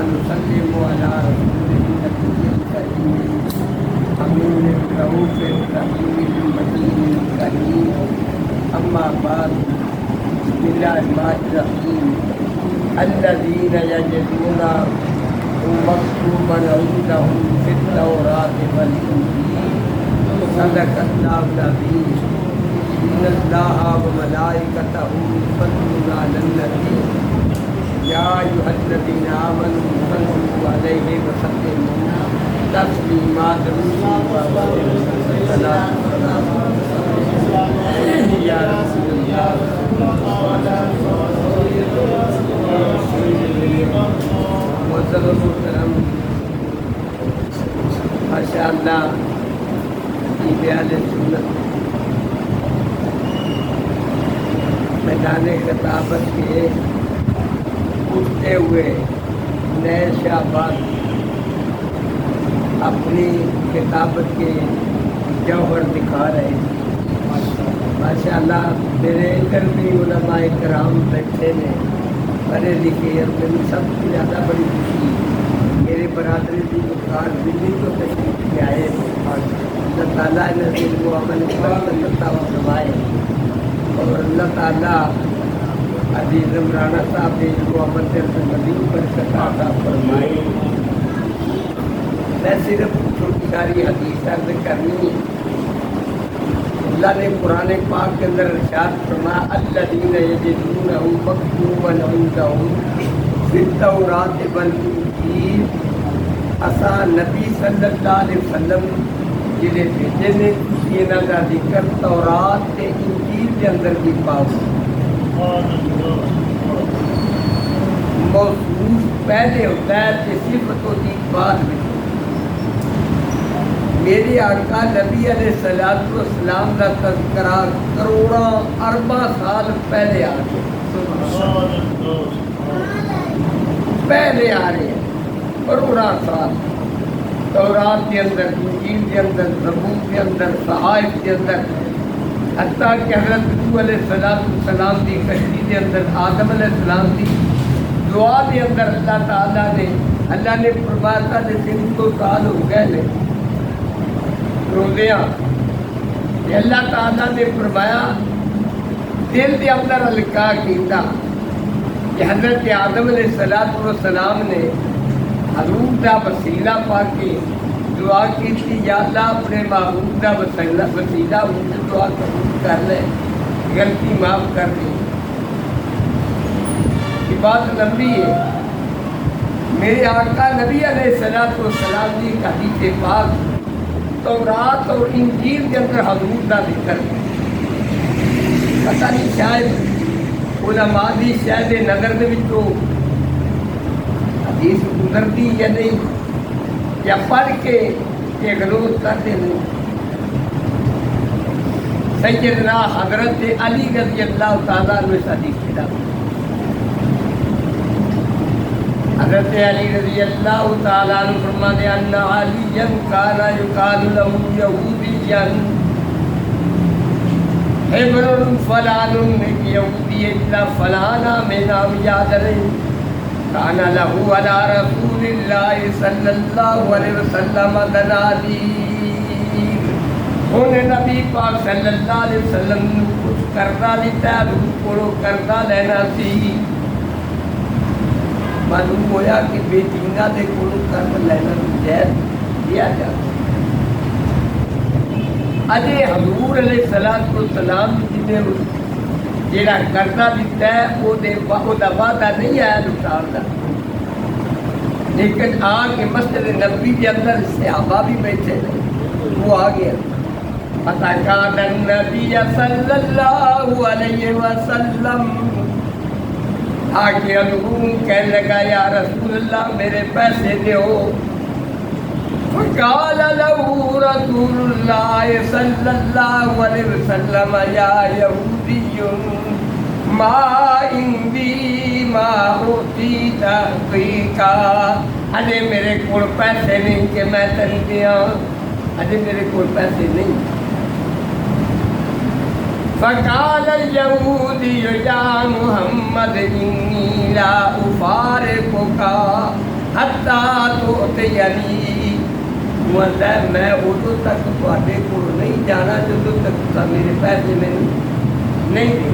ونسلم على رسوله النبي الكريم أمين الرؤوف الرحيم المتين الكريم أما بعد بسم الله الرحمن الرحيم الذين يجدونه مكتوبا عندهم في التوراة والإنجيل صدق الله العظيم إن الله وملائكته يصلون على النبي يا أيها الذين آمنوا صلوا عليه وسلموا تسليما يا رسول الله معزز محترم ماشاء اللہ بیان سنت میدان خطابت کے اٹھتے ہوئے نئے شعبان اپنی خطابت کے جوہر دکھا رہے ہیں ماشاء اللہ میرے ادھر بھی علماء کرام بیٹھے نے پڑھے لکھے اور میری سب سے زیادہ بڑی خوشی میرے برادری کی مختار دلی کو تشریف لے آئے اللہ تعالیٰ نے دل کو عمل فرمائے اور اللہ تعالیٰ عزیز عمرانہ صاحب نے ان کو عمل سے مزید برکت عطا فرمائے. میں صرف چھوٹی ساری حدیث عرض کرنی. اللہ نے قرآن پاک کے اندر ارشاد فرمایا الذین یجدونہ مکتوبا عندہم فی التوراۃ والانجیل. اساں نبی صلی اللہ علیہ وسلم جڑے بھیجے نے انہاں دا ذکر تورات تے انجیل کے اندر بھی پاؤ. موصوف پہلے ہوتا ہے کہ صفت ہوتی بعد میں. میرے آقا نبی علیہ الصلوۃ والسلام کا تذکرہ کروڑاں ارباں سال پہلے آ گیا. پہلے آ رہے ہیں کروڑاں سال. تورات کے اندر، انجیل کے اندر، زبور کے اندر، صحائف کے اندر، حتیٰ کہ حضرت نوح علیہ السلام کی کشتی کے اندر، آدم علیہ السلام کی دعا کے اندر اللہ نے فرمایا تھا کہ 300 سال ہو گئے نے روزیاں. اللہ تعالیٰ نے فرمایا دل کے اندر القا کیتا کہ حضرت آدم علیہ السلام نے حضور کا وسیلہ پا کے دعا کی تھی یا اللہ اپنے محبوب کا وسیلہ مجھے دعا قبول کر لے، غلطی معاف کر دے. یہ بات لمبی ہے. میرے آقا نبی علیہ السلام کی حدیث پاک تورات اور انجیل کے اندر حضور کا ذکر ہے. پتہ نہیں شاید علماء دی شاید نظر دے وچوں حدیث گزرتی یا نہیں یا پڑھ کے غلوط کرتے ہیں. سیدنا حضرت علی رضی اللہ تعالیٰ عنہ اس حدیث کی دعوت. حضرت علی رضی اللہ تعالیٰ عنہ فرماتے ہیں ان علی کان یقال له یہودیا حبر فلان یہودی الا فلانا میں نام یاد رہے. کان له علی رسول اللہ صلی اللہ علیہ وسلم دنانیر. انہیں نبی پاک صلی اللہ علیہ وسلم نے کچھ قرضہ لیتا ہے، کو قرضہ لینا سی. معلوم ہوا کہ بے دینہ دے کو قرض لینا جائز دیا جاتا. اجے حضور علیہ السلام جنہیں جہاں قرضہ دیتا ہے وہ وعدہ نہیں آیا لٹان کا، لیکن آ کے مسجد نبوی کے اندر صحابہ بھی بیٹھے تھے، وہ آ گیا. فَتَكَانَ النَّبِيَّ صلی اللہ علیہ وسلم آگے حضور کہنے لگا یا رسول اللہ میرے پیسے دو. فقال له رسول اللہ صلی اللہ علیہ وسلم یا یہودی ما عندی ما اوتیت فیکا. اجے میرے کول پیسے نہیں کہ میں تن دیا، اجے میرے کول پیسے نہیں. فقال اليهودي يا محمد إني لا أفارقك حتیٰ تؤتینی، میں ادو تک تواڈے کول نہیں جانا جدوں تک تساں میرے پیسے مینوں نہیں دے۔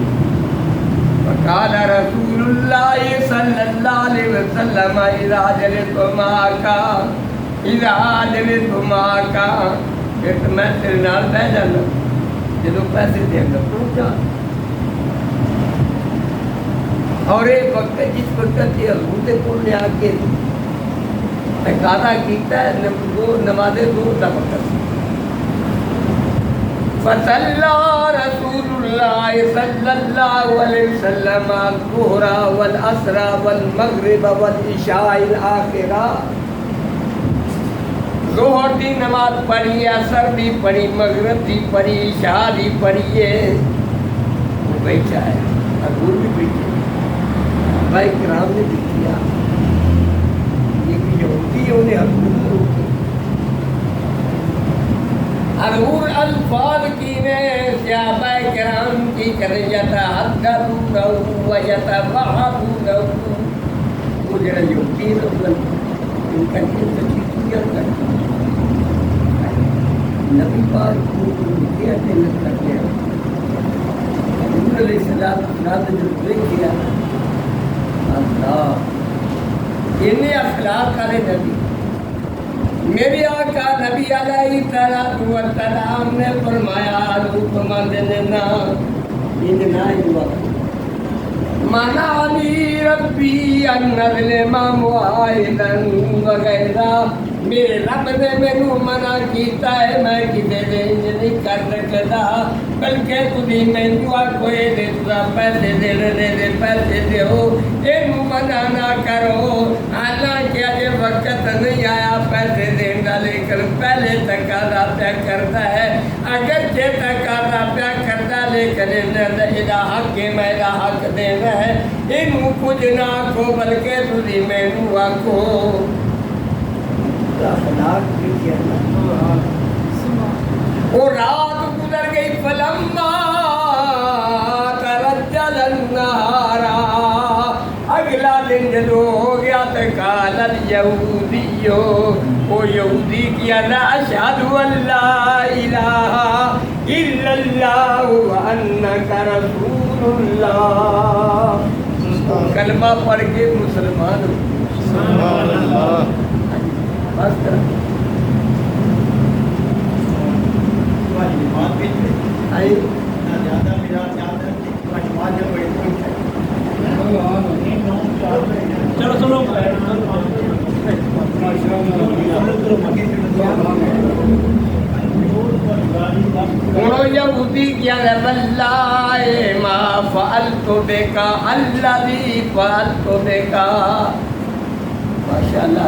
فقال رسول اللہ صلی اللہ علیہ وسلم اذا جلست معک، پھر تو میں تیرے نال بہ جانا جدوں پیسے دے گا پہنچا۔ اور ایک وقت جس وقت یہ حضور دے کول لے آ کے تقاضا کیتا ہے نماز ظہر دا وقت، فصلى رسول الله صلى الله عليه وسلم الظهر والعصر والمغرب والعشاء الآخرة، ظہر دی نماز پڑھی، عصر بھی پڑھی، مغرب بھی پڑھی، عشاء بھی پڑھی ہے۔ وہ بیٹھا ہے، حضور بھی بیٹھے، بھائی کرام نے بھی کیا، یہ یہودی انہیں حضور حضور الفاظ کی نے صحابہ کرام کی کریں یتحدثونہ ویتبعونہ، وہ جڑا یہودی ہے ان کا یہ سچی کیا کرتا نبی پاک کو کیا تلت کرتے ہیں۔ حضور علیہ السلام جو دیکھیا اللہ انہیں اخلاق والے نبی، میری آقا نبی علیہ السلام نے فرمایا حکم دینا ان وقت منعنی ربی ان نظلم معاہدا وغیرہ، میرے رب نے مینوں منع کیتا ہے میں کسی دے نہیں کر سکتا، بلکہ تھی مینوں آکھو یہ پیسے دے پیسے دیو، یہ منع نہ کرو، حالانکہ اجے وقت نہیں آیا پیسے دین کا، لیکن پہلے تقاضا پیا کرتا ہے، اگرچہ تقاضا پیا کرتا لیکن ادا حق میں ادا حق دینا ہے، انہوں کچھ نہ آکھو بلکہ تھی مینوں آکھو۔ وہ رات گزر گئی، فلما ترجل النہار، اگلا دن جدو ہو گیا تو قال الیہودی، وہ یہودی کیا لا اشہد ان لا الہ الا اللہ وانک رسول اللہ، کلمہ پڑھ کے مسلمان ہو۔ سبحان اللہ۔ یہودی کیا واللہ ما فعلت بک الذی فعلت بک، ماشاءاللہ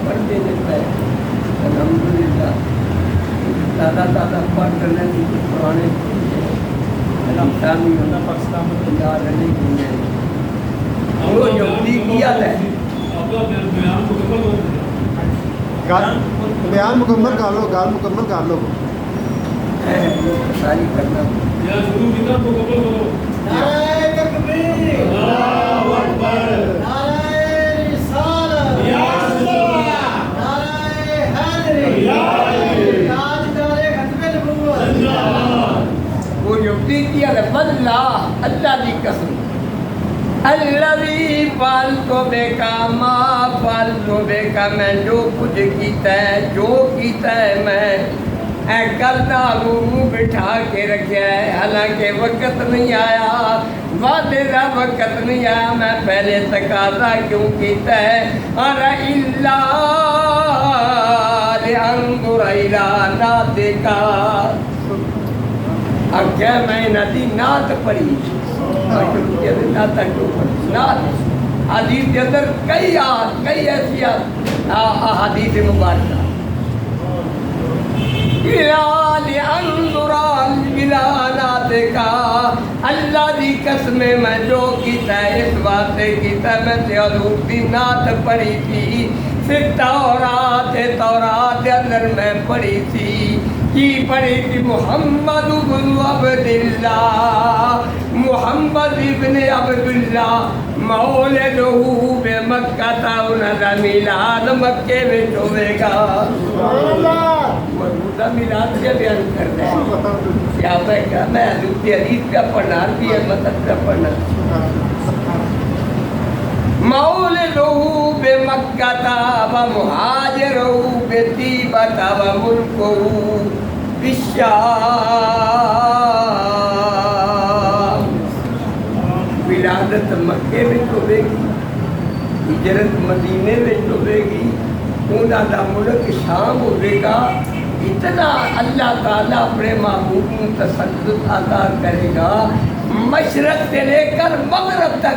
پڑھتے دیتا ہے الحمدللہ، دادا پڑھ کرنے کی پرانے شامی ہونا پاکستان میں تیار رہنے کی ہے، وہ یہودی کیا ہے۔ بیان مکمل کر لو، گال مکمل کر لو، ساری کرنا نعرہ تکبیر، اللہ اکبر، نعرہ رسالت، نعرہ حیدری، تاجدار ختم نبوت، وہ یہودی کیا ہے واللہ اللہ دی قسم، الذی فعلت بک ما فعلت بک، میں جو کچھ کیتا ہے جو کیتا ہے میں اے گل نال منہ بٹھا کے رکھیا ہے، حالانکہ وقت نہیں آیا، وعدے دا وقت نہیں آیا، میں پہلے تقاضا کیوں کیتا ہے، انا الا لانظر الی ناتک، اگے میں ندی نعت پڑھی، حدیث کے اندر کئی ایسی احادیث مبارکہ، اللہ دی قسم میں جو کیتا ہے اس واسطے کیتا ہے، میں تے حضور دی نعت پڑھی تھی، پھر تورات دے اندر میں پڑھی تھی، کی پڑھی تھی محمد بن عبداللہ، محمد ابن عبداللہ، مولدہ بمکہ تھا انہاں دا میلاد مکے وچ ہوے گا موجودہ میلاد کے بیان کرنا ہے کیا میں حضرت حدیث کا پڑھنا بھی ہے مطلب کا پڑھنا مولدہ بمکہ تھا ومہاجرہ بطیبہ تھا وملکہ بالشام ولادت مکے میں ہوے گی ہجرت مدینے میں ہوے گی انہاں دا ملک شام ہوے گا اتنا اللہ تعالیٰ اپنے محبوب کو تسلط عطا کرے گا مشرق سے لے کر مغرب تک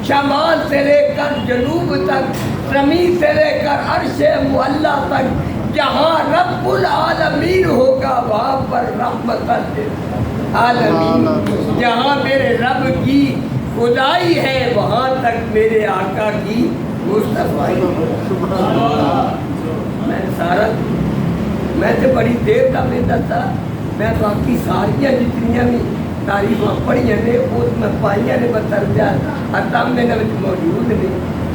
شمال سے لے کر جنوب تک زمین سے لے کر عرش معلیٰ تک جہاں رب العالمین ہوگا وہاں پر رحمت العالمین جہاں میرے رب کی خدائی ہے وہاں تک میرے آقا کی مصطفیٰ میں تو بڑی دیر کا بیٹا تھا میں باقی ساریاں جتنیاں بھی تعریفاں پڑھیاں نے اس میں پائیاں نے بترجا حتم میں موجود نے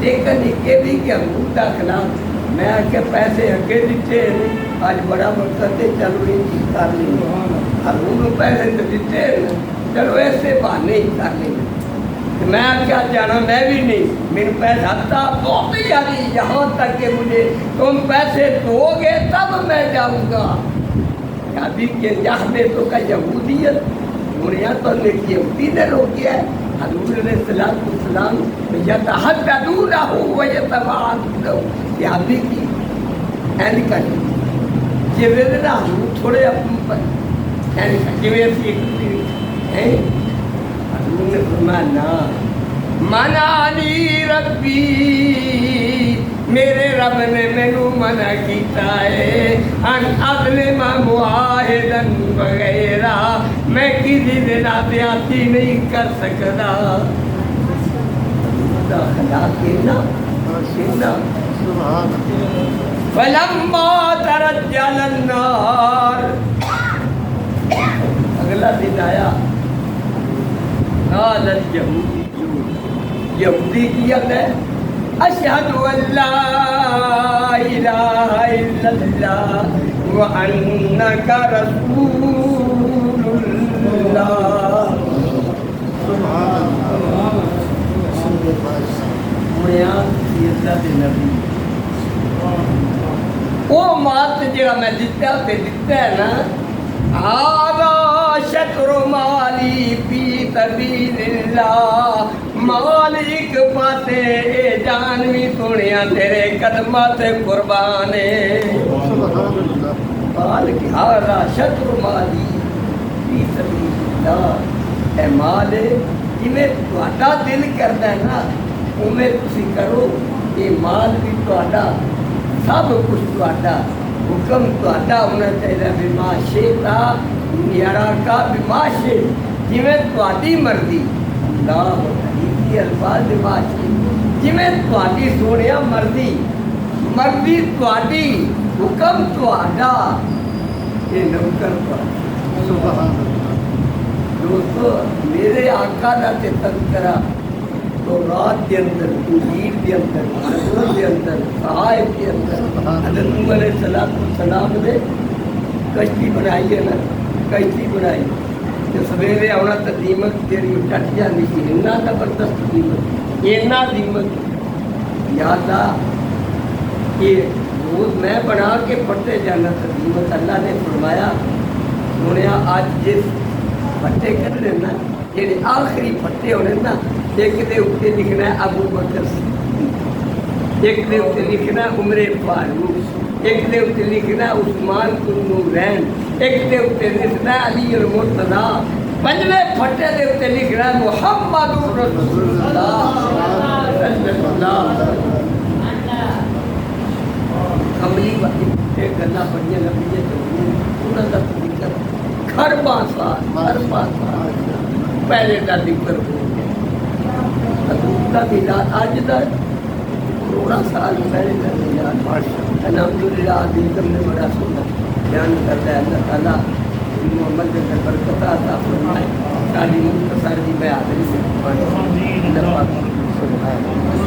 لیکن یہ بھی کہ حضور کا خلاف میں آکے پیسے اگے دیتے ہیں آج بڑا مقصد ہے چلو یہ چیز کر لیں حضور پیسے تو دیتے ہیں چلو ایسے بہانے ہی کر لیں میں کیا جانا میں بھی نہیں میرے پیسہ تھا بہت ہی آگی یہاں تک کہ مجھے تم پیسے دو گے تب میں جاؤں گا ابھی کہ یہاں تو کا یہودیت دنیا تو یہودی نے روک کیا ہے حضور علیہ السلام یتحدثونہ ویتبعونہ یہ ابھی کی اینی کریں جیوے نا حضور تھوڑے اپنے پر اینی کریں جیوے اسی ہیں حضور نے فرمایا نا منعنی ربی میرے رب نے مینو منع کیتا ہے ان اظلم معاہدن وغیرہ میں کسی دن زیادتی نہیں کر سکتا خلاف کہنا فلما ترجل النار اگلا دن آیا قال اليہودی یہودی کیا ہے اشہد ان لا الہ الا اللہ وانک رسول اللہ وہ مات جڑا میں دیتا ہے نا آغا شکر مالی فی سبیل اللہ مالک پاتے اے جانوی سنیا تیرے قدمات قربانے مالک آغا شکر مالی فی سبیل اللہ اے مالے جمیں توڑا دل کرنا ہے نا امید تسی کرو یہ مال بھی توڑا سب کچھ توڑا حکم توڑا ہونا چاہیے بما شیطا نیارا کا بما شیط جمیں توڑی مرضی اللہ حدیثی الفاظ بما شیط جمیں توڑی سونیا مرضی مرضی توڑی حکم توڑا یہ نوکر توڑا سبحان اللہ دوستو میرے آقا دا تذکرہ تو رات کے اندر انجیل کے اندر نبوت کے اندر صحائف کے اندر حضرت نوح علیہ السلام نے کشتی بنائی ہے نا کشتی بنائی کہ سویرے آنا تو دیمک تیری ٹٹ جانی تھی اتنا زبردست دیمک اتنا دیمک یاد آ کہ روز میں بنا کے پڑھتے جانا تھا دیمک اللہ نے فرمایا انہوں نے آج جس پھٹے کر لینا جیڑے آخری پھٹے ہونے نا ایک دے اتے لکھنا ہے ابو بکر صدیق ایک دے اتے لکھنا ہے عمر فاروق ایک دے اتے لکھنا ہے عثمان بن نورین ایک دے اتے لکھنا ہے علی المرتضی پنجویں پھٹے دے اتے لکھنا ہے محمد رسول اللہ صلی اللہ کملی ایک گلا بڑھیا لمبی ہے پورا دا طریقہ خرباں سال پہلے کا ذکر ہو گیا حضور کا میلاد آج دا کروڑا سال پہلے کا میلاد الحمدللہ عزیزم نے بڑا سنا بیان کرتا ہے اللہ تعالیٰ محمد کے برکت عطا فرمائے تعلیم مختصر کی میں حاضری سے اللہ پاک سبحان اللہ